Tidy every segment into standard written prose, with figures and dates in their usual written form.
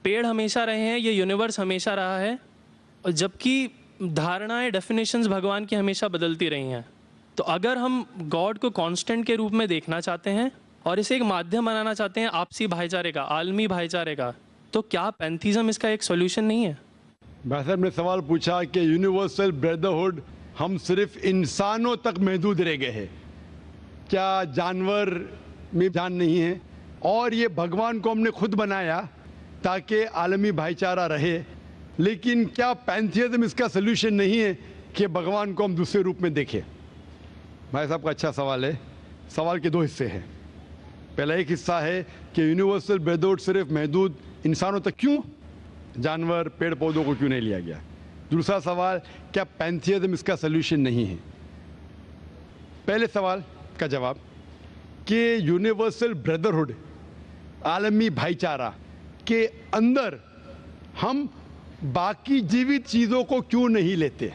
پیڑ ہمیشہ رہے ہیں، یہ یونیورس ہمیشہ رہا ہے، اور جبکہ دھارنائیں ڈیفینیشنز بھگوان کی ہمیشہ بدلتی رہی ہیں. تو اگر ہم گاڈ کو کانسٹنٹ کے روپ میں دیکھنا چاہتے ہیں اور اسے ایک مادھیم بنانا چاہتے ہیں آپسی بھائی چارے کا، عالمی بھائی چارے کا، تو کیا پینتھیزم اس کا ایک سولوشن نہیں ہے؟ بھائی صاحب نے سوال پوچھا کہ یونیورسل بردرہڈ ہم صرف انسانوں تک محدود رہ گئے ہیں، کیا جانور میں جان نہیں ہے؟ اور یہ بھگوان کو ہم نے خود بنایا تاکہ عالمی بھائی چارہ رہے، لیکن کیا پینتھیزم اس کا سلوشن نہیں ہے کہ بھگوان کو ہم دوسرے روپ میں دیکھیں؟ بھائی صاحب کا اچھا سوال ہے. سوال کے دو حصے ہیں. پہلا ایک حصہ ہے کہ یونیورسل بردرہڈ صرف محدود انسانوں تک کیوں، جانور پیڑ پودوں کو کیوں نہیں لیا گیا؟ دوسرا سوال، کیا پینتھیزم اس کا سلوشن نہیں ہے؟ پہلے سوال کا جواب کہ یونیورسل بردرہڈ، عالمی بھائی چارہ کے اندر ہم باقی جیوت چیزوں کو کیوں نہیں لیتے؟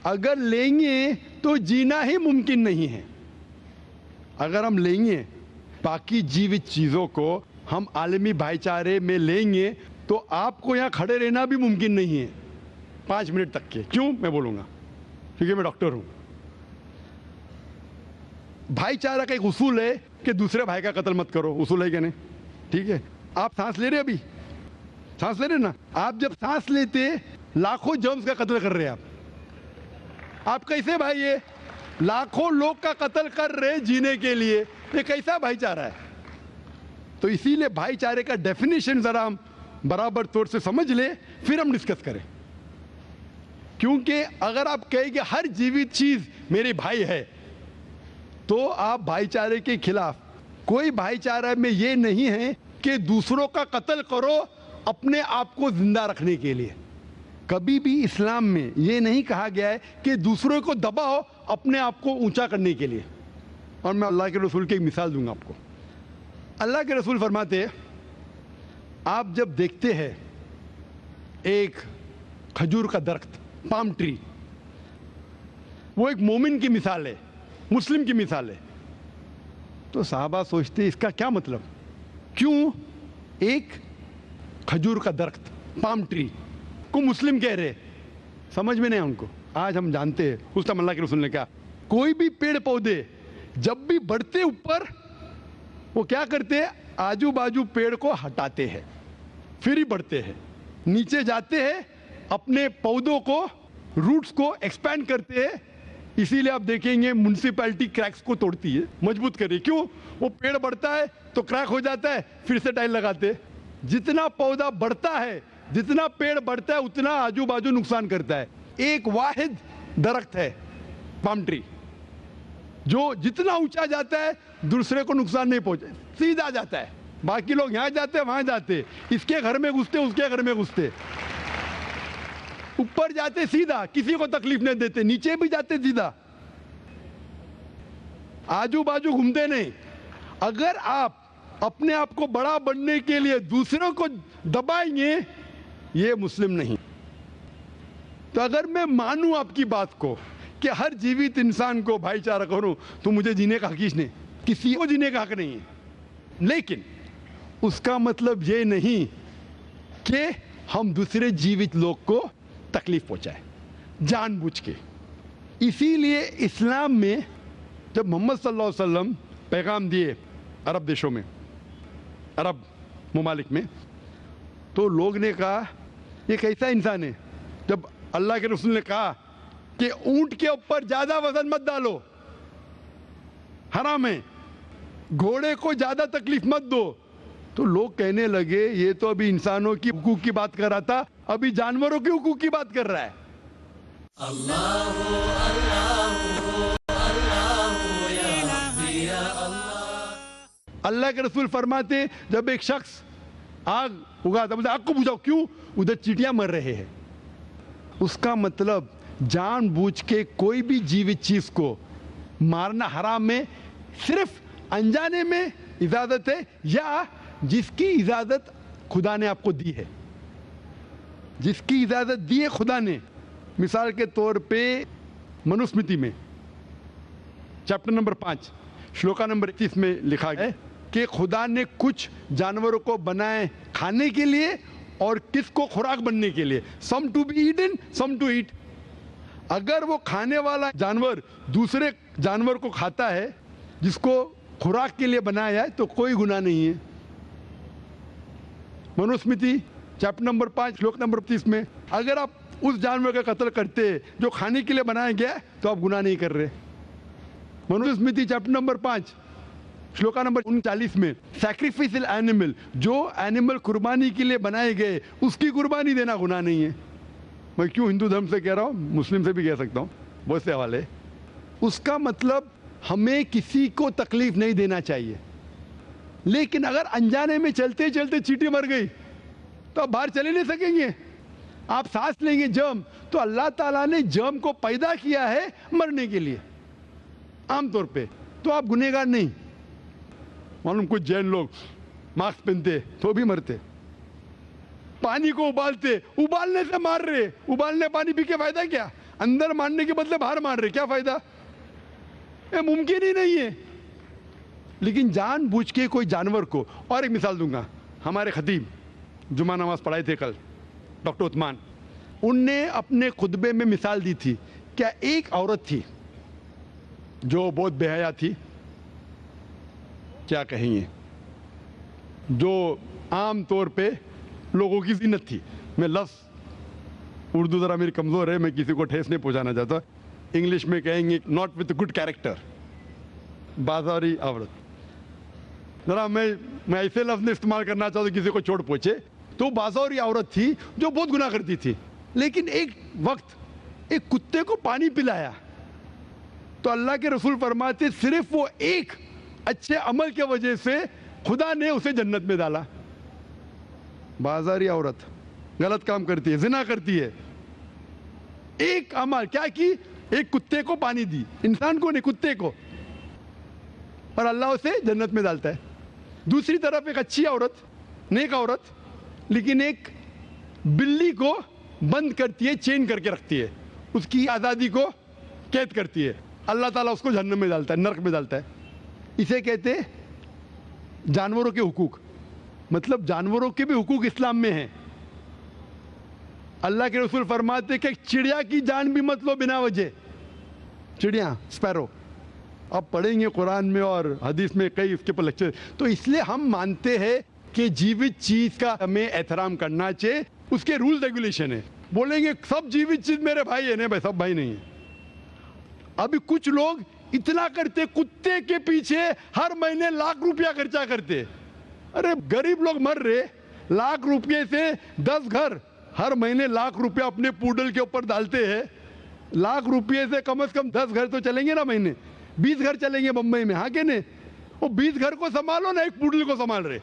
اگر لیں گے تو جینا ہی ممکن نہیں ہے. اگر ہم لیں گے باقی جیوت چیزوں کو، ہم عالمی بھائی چارے میں لیں گے تو آپ کو یہاں کھڑے رہنا بھی ممکن نہیں ہے 5 منٹ تک کے. کیوں؟ میں بولوں گا، کیونکہ میں ڈاکٹر ہوں. بھائی چارہ کا ایک اصول ہے کہ دوسرے بھائی کا قتل مت کرو. اصول ہے کہ نہیں؟ ٹھیک ہے. آپ سانس لے رہے، ابھی سانس لے رہے نا، آپ جب سانس لیتے لاکھوں جرمز کا قتل کر رہے ہیں. آپ کیسے بھائی؟ یہ لاکھوں لوگ کا قتل کر رہے جینے کے لیے، یہ کیسا بھائی چارہ ہے؟ تو اسی لیے بھائی چارے کا ڈیفینیشن ذرا ہم برابر طور سے سمجھ لیں، پھر ہم ڈسکس کریں. کیونکہ اگر آپ کہیں کہ ہر جیوت چیز میرے بھائی ہے تو آپ بھائی چارے کے خلاف. کوئی بھائی چارہ میں یہ نہیں ہے کہ دوسروں کا قتل کرو اپنے آپ کو زندہ رکھنے کے لیے. کبھی بھی اسلام میں یہ نہیں کہا گیا ہے کہ دوسروں کو دباؤ اپنے آپ کو اونچا کرنے کے لیے. اور میں اللہ کے رسول کی ایک مثال دوں گا آپ کو. اللہ کے رسول فرماتے ہیں، آپ جب دیکھتے ہیں ایک کھجور کا درخت، پام ٹری، وہ ایک مومن کی مثال ہے، مسلم کی مثال ہے، تو صحابہ سوچتے ہیں اس کا کیا مطلب؟ کیوں ایک کھجور کا درخت، پام ٹری کو مسلم کہہ رہے؟ سمجھ میں نہیں ان کو. آج ہم جانتے ہیں اس ٹائم اللہ کے رسول نے کہا کوئی بھی پیڑ پودے جب بھی بڑھتے اوپر، وہ کیا کرتے ہیں؟ آجو باجو پیڑ کو ہٹاتے ہیں، پھر ہی بڑھتے ہیں. نیچے جاتے ہیں، اپنے پودوں کو، روٹس کو ایکسپینڈ کرتے ہیں. اسی لیے آپ دیکھیں گے میونسپیلٹی کریکس کو توڑتی ہے، مضبوط کرے. کیوں؟ وہ پیڑ بڑھتا ہے تو کریک ہو جاتا ہے، پھر سے ٹائل لگاتے. جتنا پودا بڑھتا ہے، جتنا پیڑ بڑھتا ہے، اتنا آجو باجو نقصان کرتا ہے. ایک واحد درخت ہے پام ٹری، جو جتنا اونچا جاتا ہے دوسرے کو نقصان نہیں پہنچے، سیدھا جاتا ہے. باقی لوگ یہاں جاتے وہاں جاتے، اس کے گھر میں گھستے اس کے گھر میں گھستے. اوپر جاتے سیدھا، کسی کو تکلیف نہیں دیتے، نیچے بھی جاتے سیدھا، آجو باجو گھومتے نہیں. اگر آپ اپنے آپ کو بڑا بننے کے لیے دوسروں کو دبائیں گے، یہ مسلم نہیں. تو اگر میں مانوں آپ کی بات کو کہ ہر جیوت انسان کو بھائی چارہ کروں، تو مجھے جینے کا حق نہیں، کسی کو جینے کا حق نہیں ہے. لیکن اس کا مطلب یہ نہیں کہ ہم دوسرے جیوت لوگ کو تکلیف پہنچائیں جان بوجھ کے. اسی لیے اسلام میں جب محمد صلی اللہ علیہ وسلم پیغام دیے عرب دیشوں میں، عرب ممالک میں، تو لوگ نے کہا یہ کیسا انسان ہے؟ جب اللہ کے رسول نے کہا کہ اونٹ کے اوپر زیادہ وزن مت ڈالو، حرام ہے، گھوڑے کو زیادہ تکلیف مت دو، تو لوگ کہنے لگے یہ تو ابھی انسانوں کی حقوق کی بات کر رہا تھا، ابھی جانوروں کی حقوق کی بات کر رہا ہے. اللہ کے رسول فرماتے جب ایک شخص آگ اگاتا، مجھے آگ کو بجھاؤ، کیوں؟ ادھر چیٹیاں مر رہے ہیں. اس کا مطلب جان بوجھ کے کوئی بھی جیوت چیز کو مارنا حرام ہے. صرف انجانے میں اجازت ہے، یا جس کی اجازت خدا نے آپ کو دی ہے، جس کی اجازت دی ہے خدا نے. مثال کے طور پہ منوسمرتی میں چیپٹر نمبر 5 شلوکا نمبر 31 میں لکھا ہے کہ خدا نے کچھ جانوروں کو بنائے کھانے کے لیے اور کس کو خوراک بننے کے لیے. Some to be eaten, some to eat. اگر وہ کھانے والا جانور دوسرے جانور کو کھاتا ہے جس کو خوراک کے لیے بنایا ہے تو کوئی گناہ نہیں ہے. منوسمرتی چیپٹر نمبر 5 شلوک نمبر 30 میں اگر آپ اس جانور کا قتل کرتے جو کھانے کے لیے بنایا گیا تو آپ گناہ نہیں کر رہے. منوسمرتی چیپٹر نمبر 5 شلوکا نمبر 39 میں سیکریفائسل اینیمل, جو اینیمل قربانی کے لیے بنائے گئے اس کی قربانی دینا گناہ نہیں ہے. میں کیوں ہندو دھرم سے کہہ رہا ہوں, مسلم سے بھی کہہ سکتا ہوں, بہت سے حوالے. اس کا مطلب ہمیں کسی کو تکلیف نہیں دینا چاہیے, لیکن اگر انجانے میں چلتے چلتے چیٹی مر گئی تو آپ باہر چلے نہیں سکیں گے. آپ سانس لیں گے جرم, تو اللہ تعالیٰ نے جرم کو پیدا کیا ہے مرنے کے لیے عام طور پہ, تو آپ گنہگار نہیں. معلوم کچھ جین لوگ ماسک پہنتے تو بھی مرتے, پانی کو ابالتے, ابالنے سے مار رہے, ابالنے پانی پی کے فائدہ کیا؟ اندر مارنے کے بدلے باہر مار رہے, کیا فائدہ؟ یہ ممکن ہی نہیں ہے. لیکن جان بوجھ کے کوئی جانور کو, اور ایک مثال دوں گا, ہمارے خطیب جمعہ نماز پڑھائے تھے کل ڈاکٹر عثمان, ان نے اپنے خطبے میں مثال دی تھی. کیا ایک عورت تھی جو بہت بے حیا تھی, کیا کہیں گے, جو عام طور پہ لوگوں کی زینت تھی. میں لفظ اردو ذرا میری کمزور ہے, میں کسی کو ٹھیس نہیں پہنچانا چاہتا. انگلش میں کہیں گے ناٹ وتھ گڈ کیریکٹر, بازاری عورت. ذرا میں ایسے لفظ نہیں استعمال کرنا چاہتا کسی کو چوٹ پہنچے. تو بازاری عورت تھی جو بہت گناہ کرتی تھی, لیکن ایک وقت ایک کتے کو پانی پلایا تو اللہ کے رسول فرماتے صرف وہ ایک اچھے عمل کی وجہ سے خدا نے اسے جنت میں ڈالا. بازاری عورت غلط کام کرتی ہے, زنا کرتی ہے, ایک عمل کیا کی, ایک کتے کو پانی دی, انسان کو نہیں کتے کو, اور اللہ اسے جنت میں ڈالتا ہے. دوسری طرف ایک اچھی عورت, نیک عورت, لیکن ایک بلی کو بند کرتی ہے, چین کر کے رکھتی ہے, اس کی آزادی کو قید کرتی ہے, اللہ تعالیٰ اس کو جہنم میں ڈالتا ہے, نرک میں ڈالتا ہے. اسے کہتے جانوروں کے حقوق. مطلب جانوروں کے بھی حقوق اسلام میں ہیں. اللہ کے رسول فرماتے کہ چڑیا کی جان بھی مت لو بنا وجہ. چڑیا, اسپیرو, آپ پڑھیں گے قرآن میں اور حدیث میں کئی اس کے پر لیکچر. تو اس لیے ہم مانتے ہیں کہ جیوت چیز کا ہمیں احترام کرنا چاہیے, اس کے رول ریگولیشن ہے. بولیں گے سب جیوت چیز میرے بھائی ہیں, نہیں بھائی, سب بھائی نہیں ہیں. ابھی کچھ لوگ اتنا کرتے, کتے کے پیچھے ہر مہینے لاکھ روپیہ خرچہ کرتے. ارے غریب لوگ مر رہے, لاکھ روپے سے 10 گھر ہر مہینے لاکھ روپیہ اپنے پوڈل کے اوپر ڈالتے ہیں. لاکھ روپے سے کم از کم 10 گھر تو چلیں گے نا مہینے, 20 گھر چلیں گے بمبئی میں, ہاں کہ نہیں؟ وہ 20 گھر کو سنبھالو نا, ایک پوڈل کو سنبھال رہے.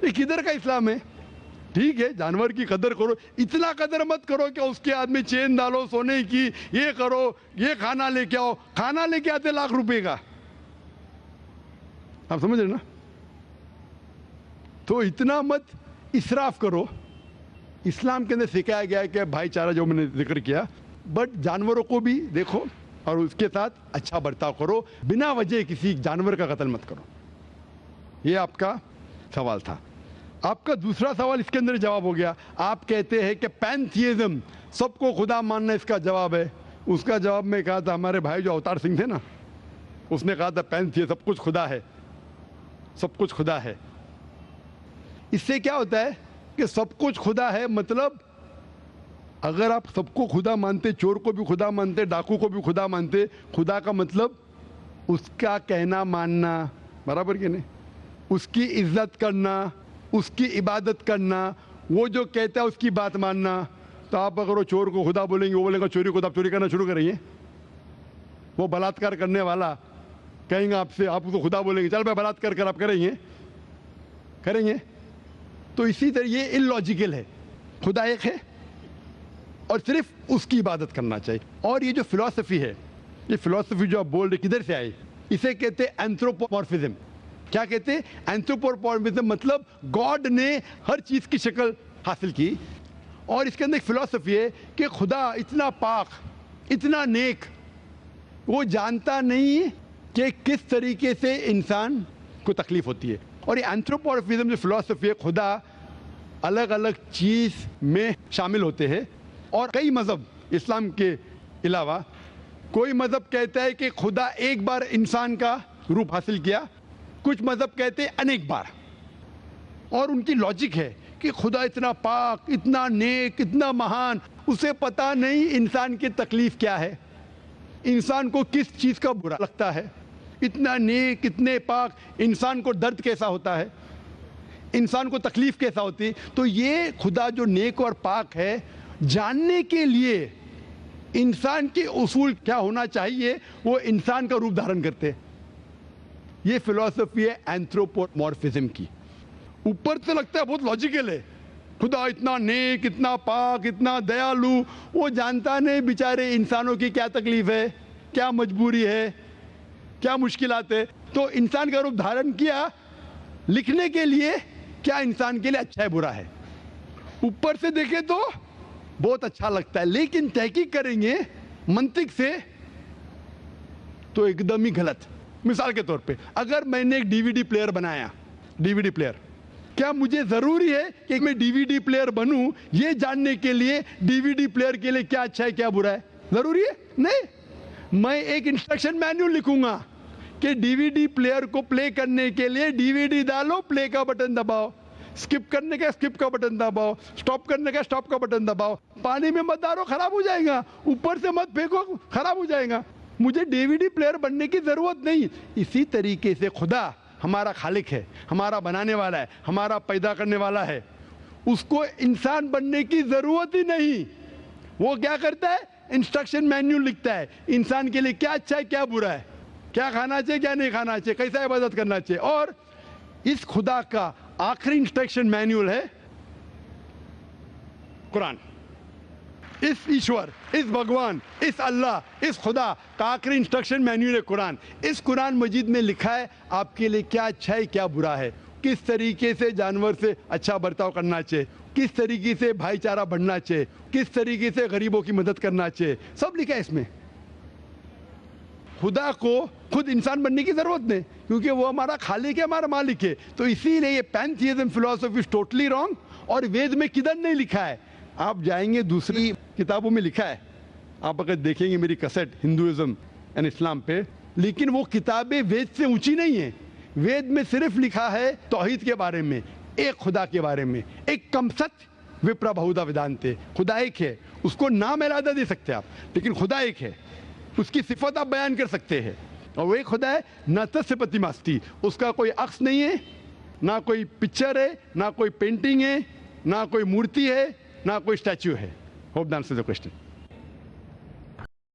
یہ کدھر کا اسلام ہے؟ ٹھیک ہے جانور کی قدر کرو, اتنا قدر مت کرو کہ اس کے ہاتھ میں چین ڈالو سونے کی, یہ کرو, یہ کھانا لے کے آؤ. کھانا لے کے آتے لاکھ روپے کا, آپ سمجھ رہے نا؟ تو اتنا مت اسراف کرو. اسلام کے اندر سکھایا گیا ہے کہ بھائی چارہ جو میں نے ذکر کیا, بٹ جانوروں کو بھی دیکھو اور اس کے ساتھ اچھا برتاؤ کرو, بنا وجہ کسی جانور کا قتل مت کرو. یہ آپ کا سوال تھا. آپ کا دوسرا سوال اس کے اندر جواب ہو گیا. آپ کہتے ہیں کہ پینتھیزم, سب کو خدا ماننا اس کا جواب ہے. اس کا جواب میں کہا تھا, ہمارے بھائی جو اوتار سنگھ تھے نا, اس نے کہا تھا پینتھیزم سب کچھ خدا ہے, سب کچھ خدا ہے. اس سے کیا ہوتا ہے کہ سب کچھ خدا ہے, مطلب اگر آپ سب کو خدا مانتے, چور کو بھی خدا مانتے, ڈاکو کو بھی خدا مانتے, خدا کا مطلب اس کا کہنا ماننا, برابر کہ نہیں, اس کی عزت کرنا, اس کی عبادت کرنا, وہ جو کہتا ہے اس کی بات ماننا. تو آپ اگر وہ چور کو خدا بولیں گے, وہ بولیں گا چوری کو, تو آپ چوری کرنا شروع کریں گے. وہ بلاತ್ಕಾರ کرنے والا کہیں گا آپ سے, آپ اس کو خدا بولیں گے, چل بھائی بلاತ್ಕಾರ کر, آپ کریں گے. تو اسی طرح یہ ان لاجیکل ہے. خدا ایک ہے اور صرف اس کی عبادت کرنا چاہیے. اور یہ جو فلسفی ہے, یہ فلسفی جو آپ بول رہے کدھر سے آئی, اسے کہتے ہیں اینتھروپومورفزم. کیا کہتے ہیں؟ اینتھروپومورفزم مطلب گاڈ نے ہر چیز کی شکل حاصل کی. اور اس کے اندر ایک فلسفی ہے کہ خدا اتنا پاک, اتنا نیک, وہ جانتا نہیں کہ کس طریقے سے انسان کو تکلیف ہوتی ہے. اور یہ اینتھروپومورفزم جو فلسفی ہے, خدا الگ الگ چیز میں شامل ہوتے ہیں. اور کئی مذہب اسلام کے علاوہ, کوئی مذہب کہتا ہے کہ خدا ایک بار انسان کا روپ حاصل کیا, کچھ مذہب کہتے ہیں انیک بار. اور ان کی لاجک ہے کہ خدا اتنا پاک, اتنا نیک, اتنا مہان, اسے پتہ نہیں انسان کی تکلیف کیا ہے, انسان کو کس چیز کا برا لگتا ہے. اتنا نیک, اتنے پاک, انسان کو درد کیسا ہوتا ہے, انسان کو تکلیف کیسا ہوتی ہے. تو یہ خدا جو نیک اور پاک ہے, جاننے کے لیے انسان کے اصول کیا ہونا چاہیے وہ انسان کا روپ دھارن کرتے. یہ فلسفی ہے اینتھروپومورفزم کی. اوپر سے لگتا ہے بہت لاجیکل ہے, خدا اتنا نیک, اتنا پاک, اتنا دیالو, وہ جانتا نہیں بیچارے انسانوں کی کیا تکلیف ہے, کیا مجبوری ہے, کیا مشکلات ہے. تو انسان کا روپ دھارن کیا لکھنے کے لیے کیا انسان کے لیے اچھا ہے برا ہے. اوپر سے دیکھیں تو بہت اچھا لگتا ہے, لیکن تحقیق کریں گے منطق سے تو ایک دم ہی غلط. مثال کے طور پہ اگر میں نے ایک ڈی وی ڈی پلیئر بنایا, ڈی وی ڈی پلیئر, کیا مجھے ضروری ہے کہ میں ڈی وی ڈی پلیئر بنوں یہ جاننے کے لیے ڈی وی ڈی پلیئر کے لیے کیا اچھا ہے کیا برا ہے؟ ضروری ہے نہیں. میں ایک انسٹرکشن مینیول لکھوں گا کہ ڈی وی ڈی پلیئر کو پلے کرنے کے لیے ڈی وی ڈی ڈالو, پلے کا بٹن دباؤ, اسکپ کرنے کا اسکپ کا بٹن دباؤ, اسٹاپ کرنے کا اسٹاپ کا بٹن دباؤ. پانی میں مت ڈالو, خراب ہو جائے گا. اوپر سے مت پھینکو, خراب ہو جائے گا. مجھے ڈی وی ڈی پلیئر بننے کی ضرورت نہیں. اسی طریقے سے خدا ہمارا خالق ہے, ہمارا بنانے والا ہے, ہمارا پیدا کرنے والا ہے, اس کو انسان بننے کی ضرورت ہی نہیں. وہ کیا کرتا ہے, انسٹرکشن مینیول لکھتا ہے انسان کے لیے کیا اچھا ہے کیا برا ہے, کیا کھانا چاہیے کیا نہیں کھانا چاہیے, کیسا عبادت کرنا چاہیے. اور اس خدا کا آخری انسٹرکشن مینیول ہے قرآن. اس ایشور, اس بھگوان, اس اللہ, اس خدا کا آخری انسٹرکشن مینیول ہے قرآن. اس قرآن مجید میں لکھا ہے آپ کے لیے کیا اچھا ہے کیا برا ہے, کس طریقے سے جانور سے اچھا برتاؤ کرنا چاہیے, کس طریقے سے بھائی چارہ بڑھنا چاہیے, کس طریقے سے غریبوں کی مدد کرنا چاہیے, سب لکھا ہے اس میں. خدا کو خود انسان بننے کی ضرورت نہیں, کیونکہ وہ ہمارا خالق ہے, ہمارا مالک ہے. تو اسی لیے یہ پینتھیزم فلسفی از ٹوٹلی رانگ. اور وید میں کدھر نہیں لکھا ہے, آپ جائیں گے دوسری کتابوں میں لکھا ہے, آپ اگر دیکھیں گے میری کیسٹ ہندوازم اینڈ اسلام پہ, لیکن وہ کتابیں وید سے اونچی نہیں ہیں. وید میں صرف لکھا ہے توحید کے بارے میں, ایک خدا کے بارے میں, ایک کم ست وپرا بہودا ویدانتے, خدا ایک ہے. اس کو نام علیحدہ دے سکتے آپ, لیکن خدا ایک ہے, اس کی صفت آپ بیان کر سکتے ہیں. اور وہ ایک خدا ہے نہ تسیہ پتیماستی, اس کا کوئی عکس نہیں ہے, نہ کوئی پکچر ہے, نہ کوئی پینٹنگ ہے, نہ کوئی مورتی ہے, نہ کوئی اسٹیچو ہے. Hope the answers the question.